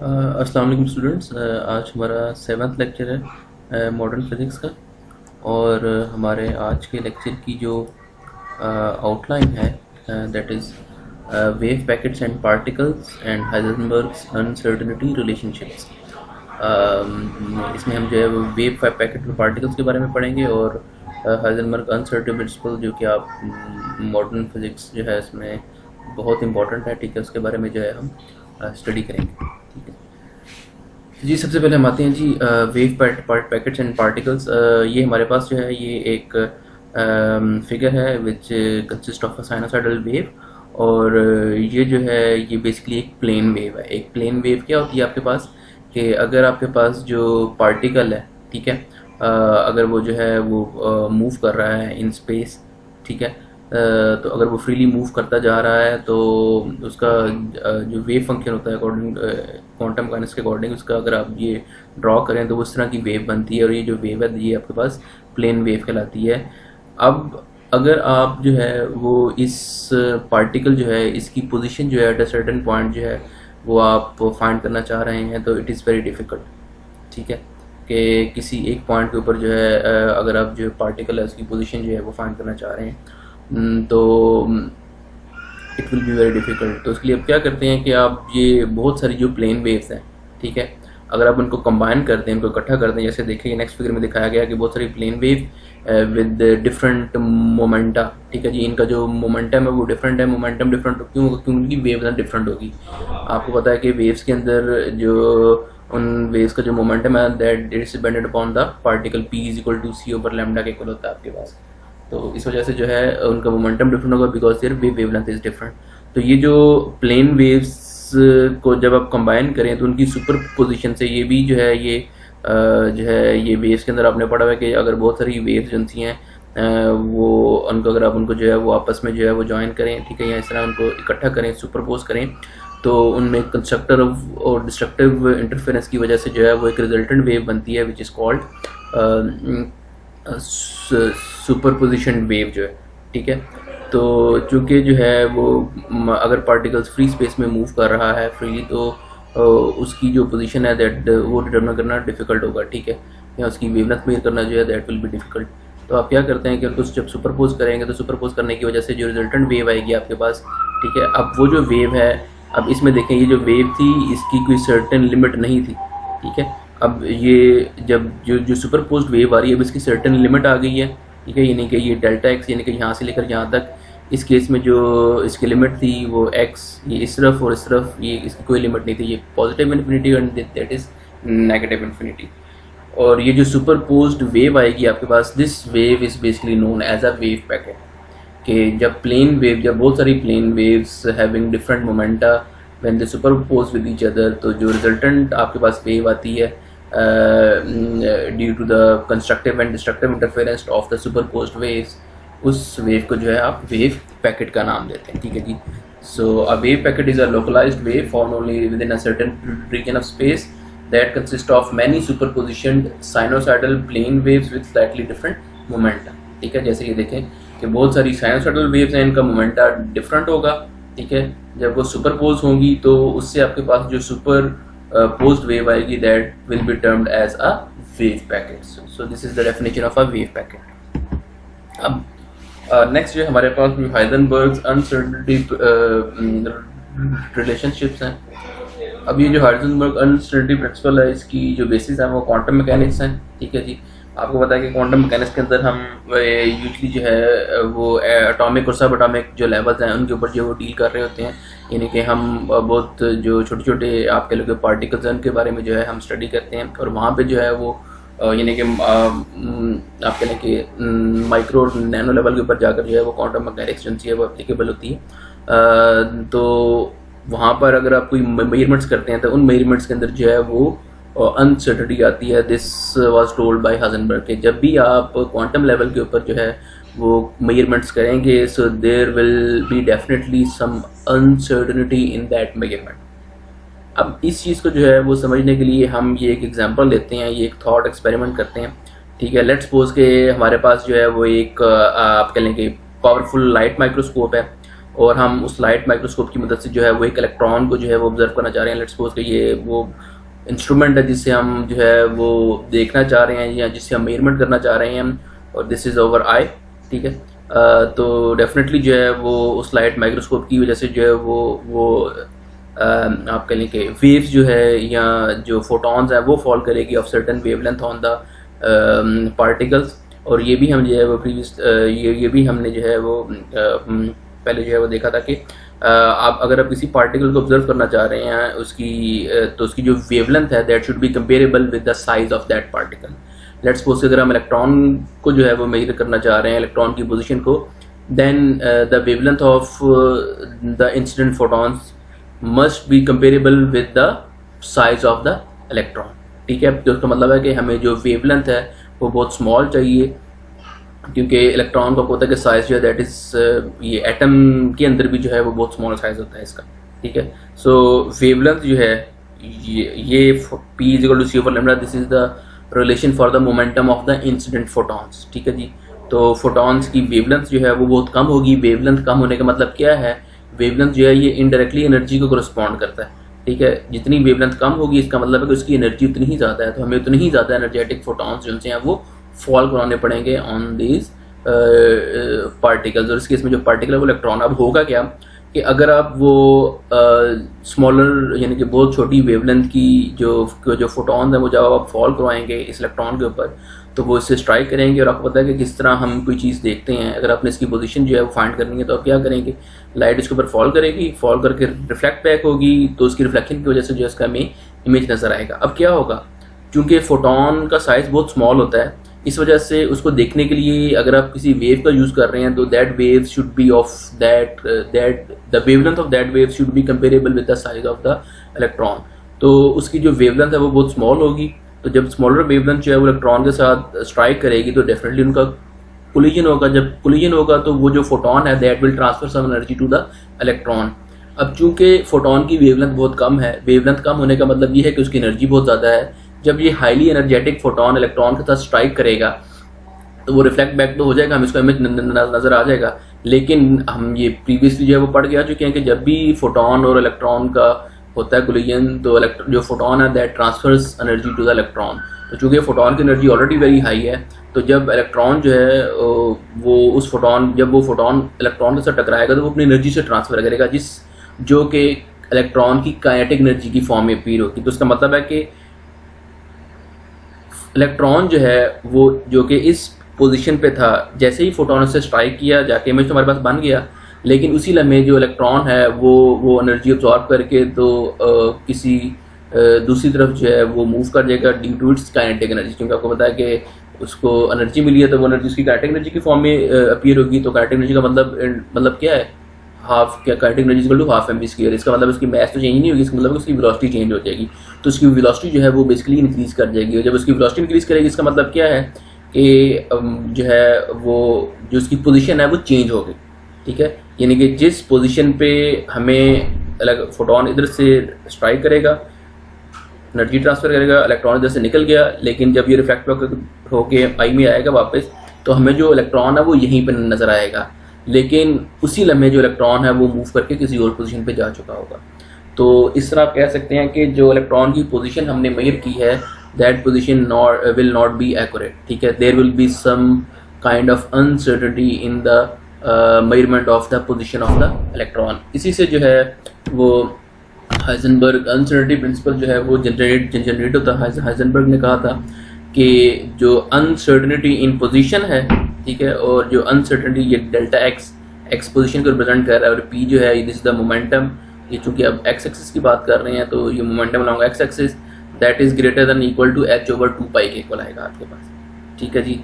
अस्सलाम वालेकुम स्टूडेंट्स। आज हमारा 7th लेक्चर है मॉडर्न फिज़िक्स का। और हमारे आज के लेक्चर की जो आउटलाइन है that is wave packets and particles and Heisenberg's uncertainty relationships. इसमें हम जो है वो वेव पैकेट और पार्टिकल्स के बारे में पढ़ेंगे और हाइजेनबर्ग अनसर्टेनिटी प्रिंसिपल जो कि आप मॉडर्न फिज़िक्स जो है इसमें बहुत इंपॉर्टेंट है, ठीक है, उसके बारे में जो है हम स्टडी करेंगे। ठीक है जी। सबसे पहले हम आते हैं जी वेव पैकेट्स एंड पार्टिकल्स। ये हमारे पास जो है ये एक फिगर है which consist of a sinusoidal wave. और ये जो है ये बेसिकली एक प्लेन वेव है। एक प्लेन वेव क्या होती है आपके पास कि अगर आपके पास जो पार्टिकल है, ठीक है, अगर वो जो है वो मूव कर रहा है इन स्पेस, ठीक है, तो अगर वो फ्रीली मूव करता जा रहा है तो उसका जो वेव फंक्शन होता है अकॉर्डिंग क्वांटम मैकेनिक्स के अकॉर्डिंग, उसका अगर आप ये ड्रॉ करें तो उस तरह की वेव बनती है। और ये जो वेव है ये आपके पास प्लेन वेव कहलाती है। अब अगर आप जो है वो इस पार्टिकल जो है इसकी पोजीशन जो है एट अ सर्टेन पॉइंट जो है वो आप फाइंड करना चाह रहे हैं तो इट इज़ वेरी डिफ़िकल्ट, ठीक है, कि किसी एक पॉइंट के ऊपर जो है अगर आप जो पार्टिकल है उसकी पोजीशन जो है वो फाइंड करना चाह रहे हैं तो it will be very difficult. तो उसके लिए आप क्या करते हैं कि आप ये बहुत सारी जो प्लेन वेव्स हैं, ठीक है, अगर आप उनको कंबाइन करते हैं, उनको इकट्ठा करते हैं, जैसे देखिए नेक्स्ट फिगर में दिखाया गया कि बहुत सारी plane wave with different momenta, ठीक है जी, इनका जो मोमेंटम है वो डिफरेंट है। मोमेंटम डिफरेंट क्यों होगा? क्योंकि उनकी वेव डिफरेंट होगी। आपको पता है कि वेव्स के अंदर जो उन वेव्स का जो मोमेंटम है that it's depended upon the particle p is equal to c over lambda के इक्वल होता है आपके पास। तो इस वजह से जो है उनका मोमेंटम डिफरेंट होगा because their wavelength is different. तो ये जो प्लेन वेव्स को जब आप कंबाइन करें तो उनकी सुपर पोजिशन से ये भी जो है ये जो है ये वेव्स के अंदर आपने पढ़ा हुआ है कि अगर बहुत सारी वेव्स जो हैं वो उनको अगर आप उनको जो है वो आपस में जो है वो ज्वाइन करें, ठीक है, या इस तरह उनको इकट्ठा करें, सुपरपोज करें, तो उनमें कंस्ट्रक्टिव और डिस्ट्रक्टिव इंटरफेरेंस की वजह से जो है वो एक रिजल्टेंट वेव बनती है which is called superposition wave जो है, ठीक है। तो चूँकि जो है वो अगर पार्टिकल्स फ्री स्पेस में मूव कर रहा है फ्रीली तो उसकी जो पोजीशन है दैट वो डिटरमिन करना डिफ़िकल्ट होगा, ठीक है, या उसकी वेवलेंथ मेजर करना जो है दैट विल बी डिफ़िकल्ट। तो आप क्या करते हैं कि कुछ जब सुपरपोज करेंगे तो सुपरपोज करने की वजह से जो रिजल्टेंट वेव आएगी आपके पास, ठीक है। अब वो जो वेव है, अब इसमें देखें ये जो वेव थी इसकी कोई सर्टेन लिमिट नहीं थी, ठीक है। अब ये जब जो सुपरपोज्ड वेव आ रही है अब इसकी सर्टेन लिमिट आ गई है, ठीक है, यानी कि ये डेल्टा एक्स यानी कि यहाँ से लेकर यहाँ तक, इस केस में जो इसकी लिमिट थी वो एक्स, ये इस तरफ और इस तरफ, ये इसकी कोई लिमिट नहीं थी, ये positive infinity and that is negative infinity. और ये जो सुपरपोज्ड वेव आएगी आपके पास, this wave is basically known as a wave packet. कि जब प्लेन वेव, जब बहुत सारी plane waves having different momenta when they superpose with each other, तो जो रिजल्टेंट आपके पास वेव आती है due to the constructive and destructive interference of the superposed waves, उस वेव को जो है आप वेव पैकेट का नाम देते हैं, ठीक है जी। So a wave packet is a localised wave found only within a certain region of space that consist of many superpositioned sinusoidal plane waves with slightly different momentum, ठीक है। जैसे ये देखें कि बहुत सारी साइनोसॉइडल वेव्स हैं, इनका मोमेंटा डिफरेंट होगा, ठीक है। जब वो सुपरपोज होंगी तो उससे आपके पास जो सुपर पोज्ड वेव आएगी that will be termed as a wave packet. So this is the definition of a wave packet. अब नेक्स्ट जो हमारे पास हाइजेनबर्ग्स अनसर्टेनिटी रिलेशनशिप्स हैं। अब ये जो हाइजेनबर्ग अनसर्टेनिटी प्रिंसिपल है इसकी जो बेसिस है वो क्वांटम मैकेनिक्स हैं, ठीक है जी। आपको पता है कि क्वांटम मैकेनिक्स के अंदर हम यूजली जो है वो एटॉमिक और सब एटॉमिक जो लेवल्स हैं उनके ऊपर जो वो डील कर रहे होते हैं, यानी कि हम बहुत जो छोटे छोटे आप कह लो कि पार्टिकल्स हैं उनके बारे में जो है हम स्टडी करते हैं। और वहाँ पे जो है वो यानी कि आप कह लें कि माइक्रो और नैनो लेवल के ऊपर जाकर जो है वो क्वांटम मैकेनिक्स जो है वो एप्लीकेबल होती है। तो वहाँ पर अगर आप कोई मेजरमेंट्स करते हैं तो उन मेजरमेंट्स के अंदर जो है वो अनसर्टेनिटी आती है। This was told by Heisenberg के जब भी आप क्वांटम लेवल के ऊपर जो है वो मेजरमेंट्स करेंगे so there will be definitely some uncertainty in that measurement. अब इस चीज़ को जो है वो समझने के लिए हम ये एक एग्जांपल लेते हैं, ये एक थॉट एक्सपेरिमेंट करते हैं, ठीक है। लेट्स सपोज के हमारे पास जो है वो एक आप कह लें कि पावरफुल लाइट माइक्रोस्कोप है। और हम उस लाइट माइक्रोस्कोप की मदद से जो है वो एक इलेक्ट्रॉन को जो है वो ऑब्जर्व करना चाह रहे हैं। लेट्स सपोज कि ये वो इंस्ट्रूमेंट है जिससे हम जो है वो देखना चाह रहे हैं या जिससे हम मेजरमेंट करना चाह रहे हैं, और दिस इज़ ओवर आई, ठीक है। तो डेफिनेटली जो है वो उस लाइट माइक्रोस्कोप की वजह से जो है वो आप कह लें कि वेव्स जो है या जो फोटॉन्स हैं वो फॉल करेगी of certain wavelength on the particles. और ये भी हम जो है वो प्रीवियस ये भी हमने जो है वो पहले जो है वो देखा था कि आप अगर आप किसी पार्टिकल को ऑब्जर्व करना चाह रहे हैं तो उसकी जो वेवलेंथ है that should be comparable with the size of that particle. Let's suppose अगर हम इलेक्ट्रॉन को जो है वो मेजर करना चाह रहे हैं, इलेक्ट्रॉन की पोजीशन को, then the wavelength of the incident photons must be comparable with the size of the electron, ठीक है। तो उसका मतलब है कि हमें जो वेवलेंथ है वो बहुत स्मॉल चाहिए, क्योंकि इलेक्ट्रॉन का होता है कि साइज जो है दैट इज़ ये एटम के अंदर भी जो है वो बहुत स्मॉल साइज होता है इसका, ठीक है। सो वेवलेंथ जो है ये P is equal to c over lambda, this is the relation for the momentum of the incident photons, ठीक है जी। तो फोटॉन्स की वेवलेंथ जो है वो बहुत कम होगी। वेवलेंथ कम होने का मतलब क्या है, वेवलेंथ जो है ये इनडायरेक्टली एनर्जी को करस्पॉन्ड करता है, ठीक है। जितनी वेवलेंथ कम होगी इसका मतलब है कि उसकी एनर्जी उतनी ही ज़्यादा है, तो हमें उतनी ही ज़्यादा एनर्जेटिक फोटॉन्स जो हैं वो फॉल कराने पड़ेंगे ऑन दीज पार्टिकल्स। और इस केस में जो पार्टिकल है वो इलेक्ट्रॉन। अब होगा क्या कि अगर आप वो स्मॉलर यानी कि बहुत छोटी वेवलेंथ की जो फोटॉन्स हैं वो जब आप फॉल करवाएंगे इस इलेक्ट्रॉन के ऊपर तो वो इससे स्ट्राइक करेंगे। और आपको पता है कि किस तरह हम कोई चीज़ देखते हैं, अगर आपने इसकी पोजीशन जो है वो फाइंड करनी है तो आप क्या करेंगे, लाइट इसके ऊपर फॉल करेगी, फॉल करके रिफ्लेक्ट बैक होगी, तो उसकी रिफ्लेक्शन की वजह से जो इसका हमें इमेज नज़र आएगा। अब क्या होगा, क्योंकि फोटॉन का साइज़ बहुत स्मॉल होता है, इस वजह से उसको देखने के लिए अगर आप किसी वेव का यूज़ कर रहे हैं तो that wave should be of that the wavelength of that wave should be comparable with the size of the electron. तो उसकी जो वेवलेंथ है वो बहुत स्मॉल होगी, तो जब स्मॉलर वेवलेंथ जो है वो इलेक्ट्रॉन के साथ स्ट्राइक करेगी तो डेफिनेटली उनका कोलिजन होगा। जब कोलिजन होगा तो वो जो फोटॉन है that will transfer some energy to the electron. अब चूंकि फोटॉन की वेवलेंथ बहुत कम है, वेवलेंथ कम होने का मतलब ये है कि उसकी एनर्जी बहुत ज़्यादा है। जब ये हाईली एनर्जेटिक फोटॉन इलेक्ट्रॉन के साथ स्ट्राइक करेगा तो वो रिफ्लेक्ट बैक तो हो जाएगा, हमें इसका इमेज नज़र आ जाएगा। लेकिन हम ये प्रीवियसली जो है वो पढ़ के आ चुके हैं कि जब भी फोटॉन और इलेक्ट्रॉन का होता है कोलिजन तो जो फोटॉन है that transfers energy to the electron. तो चूँकि फोटॉन की एनर्जी ऑलरेडी वेरी हाई है, तो जब इलेक्ट्रॉन जो है जब वो फोटॉन इलेक्ट्रॉन के साथ टकराएगा तो वो अपनी एनर्जी से ट्रांसफर करेगा जो कि इलेक्ट्रॉन की काइनेटिक एनर्जी की फॉर्म में अपीयर होगी। तो उसका मतलब है कि इलेक्ट्रॉन जो है वो जो कि इस पोजीशन पे था, जैसे ही फोटॉन से स्ट्राइक किया जाके इमेज तो हमारे पास बन गया, लेकिन उसी लम्हे जो इलेक्ट्रॉन है वो एनर्जी अब्जॉर्ब करके तो किसी दूसरी तरफ जो है वो मूव कर जाएगा due to its kinetic energy. क्योंकि आपको पता है कि उसको एनर्जी मिली है तो वो एनर्जी उसकी काइनेटिक एनर्जी की फॉर्म में अपीयर होगी। तो काइनेटिक एनर्जी का मतलब क्या है, kinetic energy equal to half M V square. इसका मतलब उसकी मास तो चेंज नहीं होगी, इसका मतलब उसकी वेलोसिटी चेंज हो जाएगी। तो उसकी वेलोसिटी जो है वो बेसिकली इंक्रीज कर जाएगी, और जब उसकी वेलोसिटी इंक्रीज करेगी इसका मतलब क्या है कि जो है वो जो उसकी पोजीशन है वो चेंज हो गई, ठीक है। यानी कि जिस पोजीशन पे हमें फोटोन इधर से स्ट्राइक करेगा, एनर्जी ट्रांसफर करेगा, इलेक्ट्रॉन इधर से निकल गया, लेकिन जब ये रिफ्लेक्ट होके आई में आएगा वापस तो हमें जो इलेक्ट्रॉन है वो यहीं पर नज़र आएगा, लेकिन उसी लम्हे जो इलेक्ट्रॉन है वो मूव करके किसी और पोजीशन पे जा चुका होगा। तो इस तरह आप कह सकते हैं कि जो इलेक्ट्रॉन की पोजीशन हमने मेजर की है that position will not be accurate, ठीक है। There will be some kind of uncertainty in the measurement of the position of the electron. इसी से जो है वो हाइजेनबर्ग अनसर्टेनिटी प्रिंसिपल जो है वो जनरेट होता है। हाइजेनबर्ग ने कहा था कि जो अनसर्टेनिटी इन पोजीशन है, ठीक है, और जो अनसर्टेनिटी ये डेल्टा एक्स पोजीशन को रिप्रेजेंट कर रहा है, और पी जो है दिस द मोमेंटम। ये चूंकि अब एक्स एक्सिस की बात कर रहे हैं तो ये momentum along X axis that is greater than equal to H over 2 pi के इक्वल आएगा आपके पास, ठीक है जी।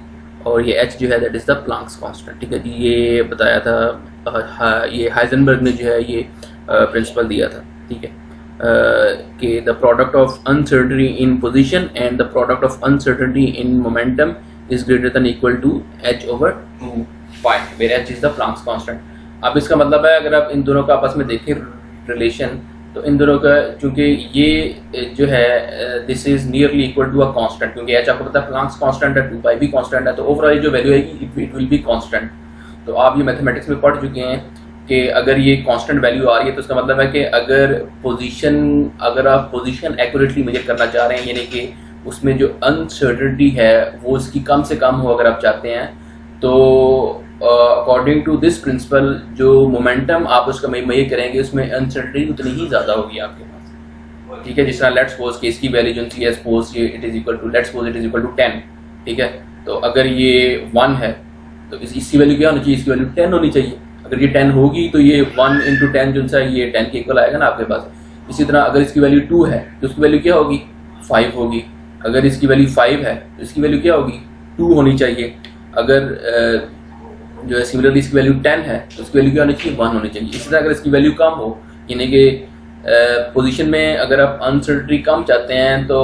और ये एच जो है that is the Planck's constant, ठीक है जी। ये बताया था ये हाइजेनबर्ग ने जो है ये प्रिंसिपल दिया था, ठीक है, कि the product of uncertainty in position and the product of uncertainty in momentum is greater than equal to H over 2 pi where H is the Planck's constant. अब इसका मतलब है अगर आप इन दोनों का आपस में देखें रिलेशन, तो इन दोनों का चूंकि ये जो है this is nearly equal to a constant, क्योंकि एच आपको पता है प्लांक्स कांस्टेंट है, 2 पाई भी कांस्टेंट है, तो ओवरऑल जो वैल्यू आएगी इट विल बी कांस्टेंट। तो आप ये मैथमेटिक्स में पढ़ चुके हैं कि अगर ये कांस्टेंट वैल्यू आ रही है तो उसका मतलब है कि अगर आप पोजीशन एक्यूरेटली मेजर करना चाह रहे हैं, यानी कि उसमें जो अनसर्टेनिटी है वो उसकी कम से कम हो अगर आप चाहते हैं, तो अकॉर्डिंग टू दिस प्रिंसिपल जो मोमेंटम आप उसका मेजर करेंगे उसमें अनसर्टेनिटी उतनी ही ज़्यादा होगी आपके पास। ठीक है, जिस तरह लेट्स सपोज कि इसकी वैल्यू जो है सपोज ये इट इज इक्वल टू 10। ठीक है, तो अगर ये 1 है तो इसकी वैल्यू क्या होनी चाहिए, इसकी वैल्यू 10 होनी चाहिए। अगर ये 10 होगी तो ये 1 × 10 जो सा ये 10 के इक्वल आएगा ना आपके पास। इसी तरह अगर इसकी वैल्यू 2 है तो उसकी वैल्यू क्या होगी, 5 होगी। अगर इसकी वैल्यू 5 है तो इसकी वैल्यू क्या होगी, 2 होनी चाहिए। अगर जो है सिमिलरली इसकी वैल्यू 10 है तो उसकी वैल्यू क्या होनी चाहिए, 1 होनी चाहिए। इसी तरह अगर इसकी वैल्यू कम हो, यानी कि पोजीशन में अगर आप अनसर्टेनिटी कम चाहते हैं तो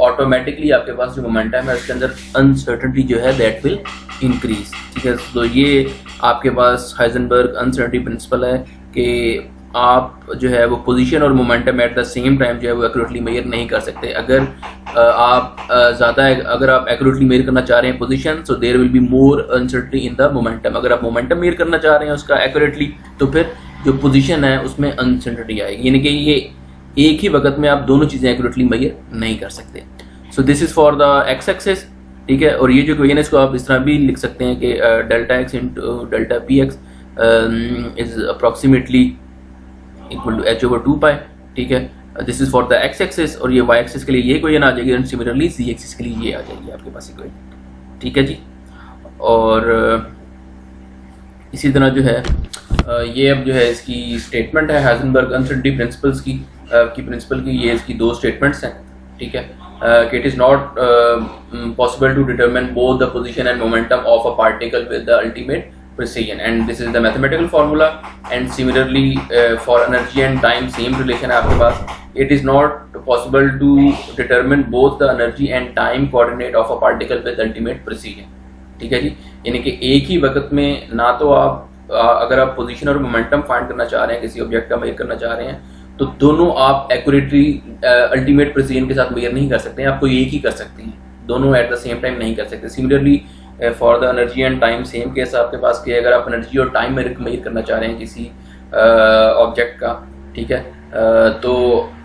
ऑटोमेटिकली आपके पास जो मोमेंटम है उसके अंदर अनसर्टेनिटी जो है दैट विल इंक्रीज। ठीक है, तो ये आपके पास हाइजेनबर्ग अनसर्टेनिटी प्रिंसिपल है कि आप जो है वो पोजीशन और momentum at the same time जो है वो एक्यूरेटली मेजर नहीं कर सकते। अगर अगर आप एक्यूरेटली मेजर करना चाह रहे हैं position, so there will be more uncertainty in the momentum. अगर आप मोमेंटम मेजर करना चाह रहे हैं उसका एक्यूरेटली, तो फिर जो पोजीशन है उसमें अनसर्टेनिटी आएगी, यानी कि ये एक ही वक्त में आप दोनों चीज़ें एक्यूरेटली मेजर नहीं कर सकते। So this is for the X axis. ठीक है, और ये जो इक्वेशन है इसको आप इस तरह भी लिख सकते हैं कि delta X into delta P X is approximately equal to h over 2π। ठीक है, this is for the X axis, और ये वाई एक्सिस के लिए ये इक्वेशन आ जाएगी, एंड सिमिलरली सी एक्सिस के लिए ये आ जाएगी आपके पास इक्वेशन। ठीक है जी, और इसी तरह जो है ये अब जो है इसकी स्टेटमेंट है हाइजेनबर्ग अनसर्टेनिटी प्रिंसिपल्स की प्रिंसिपल की ये इसकी दो स्टेटमेंट्स हैं। ठीक है, कि it is not possible to determine both the position and momentum of a particle with the ultimate precision, and this is the mathematical formula, and similarly for energy and time same relation है आपके पास। it is not possible to determine both the energy and time coordinate of a particle with ultimate precision। ठीक है जी, यानी कि एक ही वक्त में ना तो आप अगर आप पोजीशन और मोमेंटम फाइंड करना चाह रहे हैं, किसी ऑब्जेक्ट का मेजर करना चाह रहे हैं, तो दोनों आप एक्यूरेटली अल्टीमेट प्रिसीजन के साथ मेजर नहीं कर सकते हैं, आपको एक ही कर सकते हैं, दोनों एट द सेम टाइम नहीं कर सकते। Similarly for the energy and time same case आपके पास कि अगर आप एनर्जी और टाइम में मेजर करना चाह रहे हैं किसी ऑब्जेक्ट का, ठीक है, तो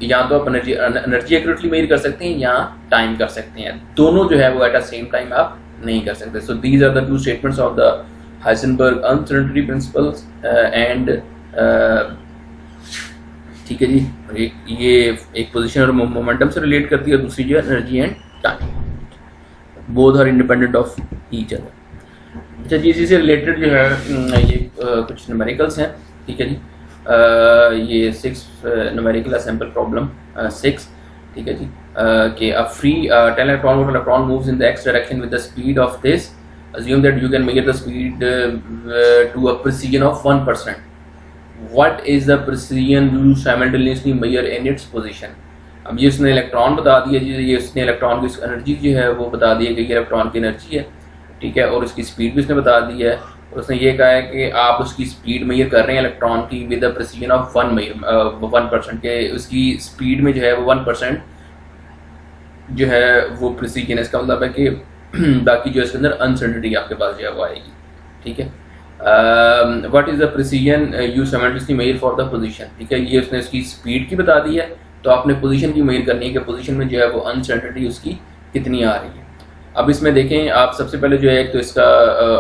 या तो आप एनर्जी एक्यूरेटली मेजर कर सकते हैं या टाइम कर सकते हैं, दोनों जो है वो एट द सेम टाइम आप नहीं कर सकते। So these are the two statements of the Heisenberg uncertainty principles and ठीक है जी, ये एक पोजीशन और मोमेंटम से रिलेट करती है, दूसरी जो है energy and time, both are independent of each other. अच्छा जी, इसी से रिलेटेड जो है ये कुछ न्यूमेरिकल्स हैं। ठीक है जी, ये 6 न्यूमेरिकल सैंपल प्रॉब्लम 6। ठीक है जी, कि a free 10 electron moves in the x direction with the speed of this, assume that you can measure the speed to a precision of 1%. What is the precision you simultaneously measure in its position? अब ये उसने electron बता दिया जी, ये उसने electron की energy जो है वो बता दी है कि ये इलेक्ट्रॉन की एनर्जी है। ठीक है, और उसकी स्पीड भी उसने बता दी है, और उसने ये कहा है कि आप उसकी स्पीड मेजर कर रहे हैं इलेक्ट्रॉन की विद द प्रिसीजन ऑफ 1% के उसकी स्पीड में जो है वो 1% जो है वो प्रिसीजन है। इसका मतलब है कि बाकी जो इसके अंदर अनसर्टेनिटी आपके पास जो है वो आएगी। ठीक है, what is the precision you simultaneously measure for the position. ठीक है, ये उसने उसकी स्पीड की बता दी है, तो आपने पोजीशन की मेजर करनी है कि पोजीशन में जो है वो अनसर्टेनिटी उसकी कितनी आ रही है। अब इसमें देखें आप सबसे पहले जो है तो इसका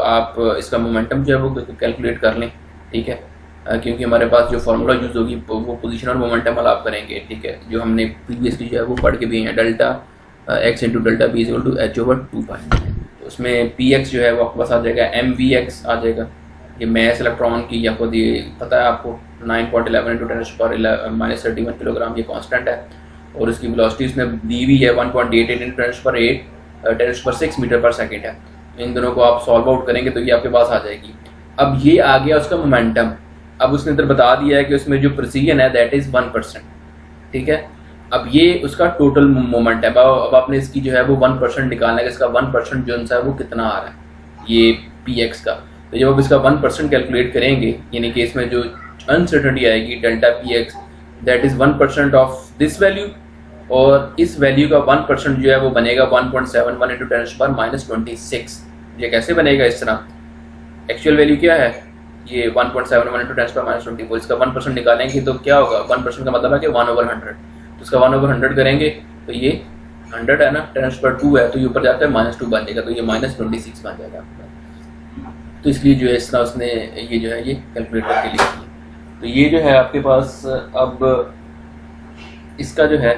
आप इसका मोमेंटम जो है वो कैलकुलेट कर लें। ठीक है, क्योंकि हमारे पास जो फार्मूला यूज होगी वो पोजीशन और मोमेंटम वाला आप करेंगे। ठीक है, जो हमने प्रीवियसली जो है वो पढ़ के भी हैं, delta x into delta B is equal to h over 2π। उसमें px जो है वो आपके पास आ जाएगा mvx आ जाएगा, ये मैस इलेक्ट्रॉन की या खुद ये पता है आपको 9.11 इंटू 10⁻³ किलोग्राम ये कांस्टेंट है, और उसकी वेलोसिटी उसने दी हुई है 1.88 इंटू 10⁻6 मीटर पर सेकेंड है। इन दोनों को आप सॉल्व आउट करेंगे तो ये आपके पास आ जाएगी। अब ये आ गया उसका मोमेंटम, अब उसने इधर बता दिया है कि उसमें जो प्रिसीजन है दैट इज़ 1%। ठीक है, अब ये उसका टोटल मोमेंट है। अब आपने इसकी जो है वो 1% निकालना है, इसका 1% जो है वो कितना आ रहा है ये px का। तो जब आप इसका 1% कैलकुलेट करेंगे, यानी कि इसमें जो अनसर्टेनिटी आएगी delta px that is 1% of this value, और इस वैल्यू का 1% जो है वो बनेगा 1.71 इंटू 10⁻26। ये कैसे बनेगा इस तरह, एक्चुअल वैल्यू क्या है, ये 1.71 इंटू 10⁻²⁴, इसका 1% निकालेंगे तो क्या होगा, 1% का मतलब है कि 1/100, तो इसका 1/100 करेंगे तो ये 100 है ना, 10⁻² है तो ये ऊपर जाकर -2 बन जाएगा, तो ये -26 बन जाएगा आपका। तो इसलिए जो है इस तरह उसने ये जो है ये कैलकुलेट करके लिखी है। तो ये जो है आपके पास अब इसका जो है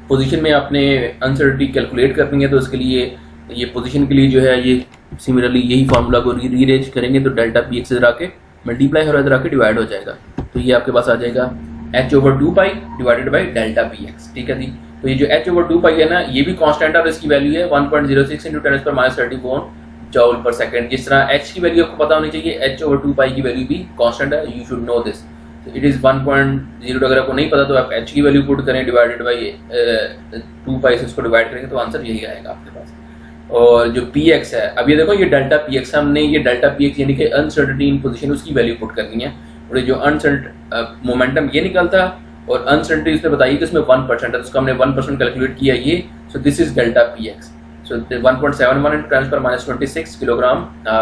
पोजीशन में आपने अनसर्टिनिटी कैलकुलेट करनी है, तो उसके लिए ये पोजीशन के लिए जो है ये सिमिलरली यही फार्मूला को रीअरेंज करेंगे तो डेल्टा पी एक्स इधर आके मल्टीप्लाई और इधर आके डिवाइड हो जाएगा, तो ये आपके पास आ जाएगा h/2 divided by delta P x. ठीक है जी, तो ये जो h/2 है ना, ये भी कांस्टेंट है और इसकी वैल्यू है 1.06 इंटू 10⁻34 जूल पर सेकंड। जिस तरह h की वैल्यू आपको पता होनी चाहिए, h/2 की वैल्यू भी कांस्टेंट है, you should know this. It is 1.0, अगर आपको नहीं पता तो आप h की वैल्यू पुट करें डिवाइडेड बाई 2 से इसको डिवाइड करेंगे तो आंसर यही आएगा आपके पास। और जो पी एक्स है, अब ये देखो ये डेल्टा पी एक्स, हमने ये डेल्टा पी एक्स यानी कि अनसर्टेनिटी इन पोजीशन उसकी वैल्यू पुट करनी है, और जो मोमेंटम ये निकलता और अनसर्टेनिटी उसने बताई कि इसमें 1% है, तो उसका हमने 1% कैलकुलेट किया ये, so this is delta P X. So 1.71 into 10⁻26 kilogram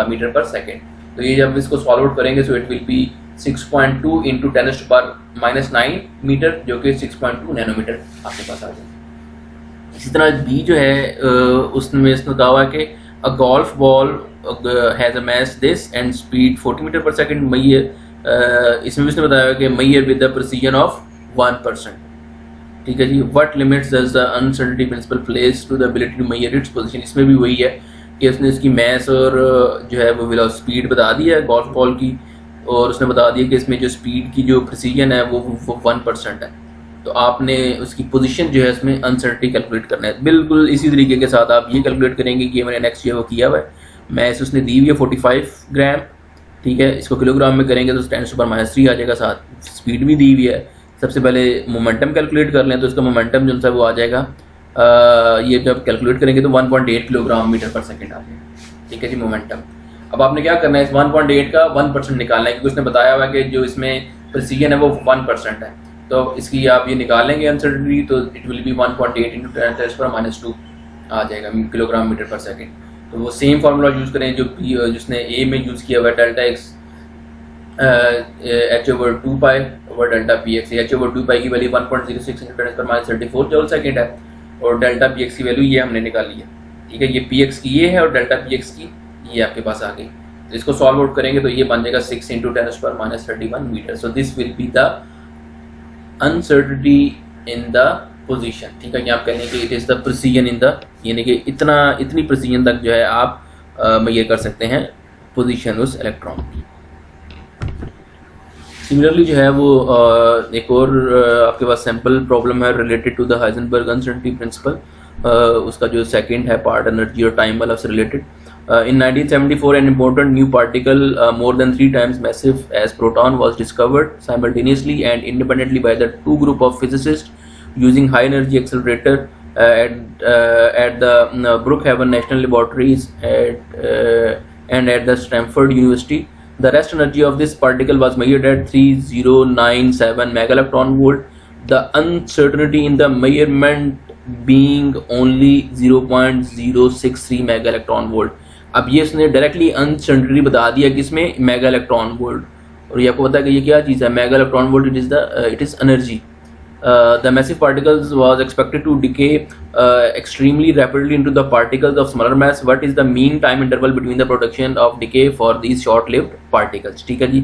metre per second. तो ये जब इसको सॉल्व आउट करेंगे so it will be 6.2 into 10⁻9 metre, जो कि 6.2 नैनोमीटर आपके पास आ जाएगा। इसी तरह बी जो है उसमें इसने कहा हुआ कि a golf ball has a mass this and speed 40 metre per second measure, इसमें भी इसने बताया कि measure with the precision of 1%। ठीक है जी, what limits does the uncertainty principle place to the ability to measure its position. इसमें भी वही है कि उसने इसकी मास और जो है वो वेलोसिटी स्पीड बता दी है गोल्फ बॉल की, और उसने बता दिया कि इसमें जो स्पीड की जो प्रिसीजन है वो 1% है, तो आपने उसकी पोजीशन जो है इसमें अनसर्टेनिटी कैलकुलेट करना है। बिल्कुल इसी तरीके के साथ आप ये कैलकुलेट करेंगे कि मैंने नेक्स्ट ईयर वो किया हुआ है, मैस उसने दी हुई है 45 ग्राम। ठीक है, इसको किलोग्राम में करेंगे तो 10⁻³ आ जाएगा, साथ स्पीड भी दी हुई है। सबसे पहले मोमेंटम कैलकुलेट कर लें तो इसका मोमेंटम जो सा वो आ जाएगा, ये जब कैलकुलेट करेंगे तो 1.8 किलोग्राम मीटर पर सेकेंड आ जाएगा। ठीक है जी, मोमेंटम। अब आपने क्या करना है, इस 1.8 का 1% निकालना है, क्योंकि उसने बताया हुआ है कि जो इसमें प्रिसीजन है वो 1% है, तो इसकी आप ये निकालेंगे अनसर्टेनिटी तो इट विल बी 1.8 इंटू 10⁻² आ जाएगा किलोग्राम मीटर पर सेकेंड। तो वो सेम फार्मूला यूज़ करें जो जिसने ए में यूज़ किया हुआ है, delta x h/2 over delta P x. h/2 की वैल्यू 1.06 इंटू 10⁻34 जूल सेकेंड है, और डेल्टा पी एक्स की वैल्यू ये हमने निकाली है। ठीक है, ये पी एक्स की ये है और डेल्टा पी एक्स की ये आपके पास आ गई। तो इसको सॉल्व आउट करेंगे तो ये बन जाएगा 6 into 10⁻31 metre. So this will be the uncertainty in the position. ठीक है, आप कहेंगे कि it is the precision in the, यानी कि इतनी प्रिसीजन तक जो है आप मेजर कर सकते हैं पोजीशन उस इलेक्ट्रॉन की। सिमिलरली जो है वो एक और आपके पास सैम्पल प्रॉब्लम है related to the Heisenberg uncertainty principle, उसका जो सेकंड है पार्ट एनर्जी और टाइम वाला से related. In 1974, an important new particle more than 3 times massive as proton was discovered simultaneously and independently by the two group of physicists using high energy accelerator at the Brookhaven National Laboratories and at the Stanford University. The rest energy of this particle was measured at 3097 megaelectron volt. The uncertainty in the measurement being only 0.063 mega electron volt. अब ये उसने directly uncertainty बता दिया कि इसमें mega electron volt, और ये आपको पता है कि ये क्या चीज़ है, mega electron volt it is energy. The massive particles was expected to decay extremely rapidly into the particles of smaller mass. What is the mean time interval between the production of decay for these short-lived particles? ठीक है जी,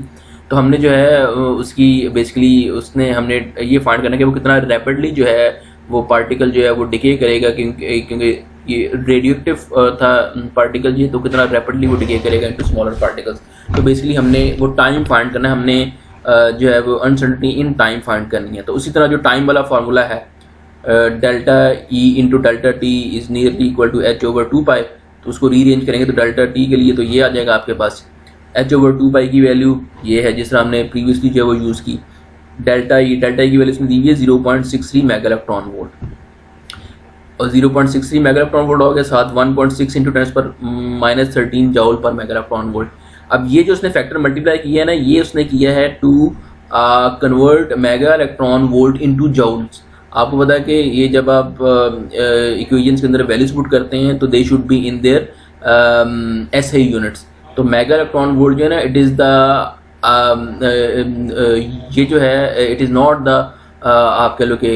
तो हमने जो है उसकी basically उसने हमने ये फाइंड करना कि वो कितना रैपिडली जो है वो पार्टिकल जो है वो डिके करेगा, क्योंकि ये रेडियोएक्टिव था पार्टिकल जी, तो कितना रैपिडली वो डिके करेगा इनटू स्मॉलर पार्टिकल्स। तो बेसिकली हमने वो टाइम फाइंड करना है, हमने जो है वो अनसर्टेनिटी इन टाइम फाइंड करनी है। तो उसी तरह जो टाइम वाला फार्मूला है delta E into delta T is nearly equal to h/2 pi, तो उसको रीअरेंज करेंगे तो डेल्टा टी के लिए तो ये आ जाएगा आपके पास h/2 पाई की वैल्यू ये है जिस तरह हमने प्रीवियसली जो है वो यूज़ की। डेल्टा ई की वैल्यू इसमें दी हुई है 0.63 मेगा इलेक्ट्रॉन वोल्ट, और 0.63 मेगा इलेक्ट्रॉन वोल्ट हो गया साथ 1.6 इंटू 10⁻13 जूल पर मेगा इलेक्ट्रॉन वोल्ट। अब ये जो उसने फैक्टर मल्टीप्लाई किया है ना, ये उसने किया है to convert mega electron volt into joules. आपको पता है कि ये जब आप इक्वेशंस के अंदर वैल्यूज पुट करते हैं तो they should be in their SI units. तो मेगा इलेक्ट्रॉन वोल्ट जो है ना, इट इज़ द ये जो है इट इज़ नॉट द आप कह लो कि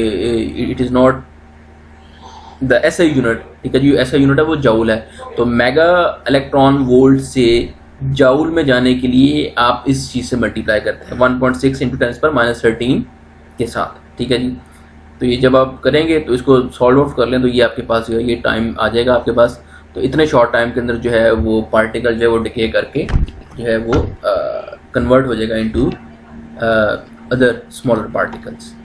it is not the SI unit, ठीक है जी, एसआई यूनिट है वो जाउल है। तो मेगा इलेक्ट्रॉन वोल्ट से जाउल में जाने के लिए आप इस चीज़ से मल्टीप्लाई करते हैं 1.6 इंटू 10⁻13 के साथ, ठीक है जी। तो ये जब आप करेंगे तो इसको सॉल्व आउट कर लें तो ये आपके पास जो है ये टाइम आ जाएगा आपके पास। तो इतने शॉर्ट टाइम के अंदर जो है वो पार्टिकल जो है वो डिके करके जो है वो कन्वर्ट हो जाएगा इनटू अदर स्मॉलर पार्टिकल्स।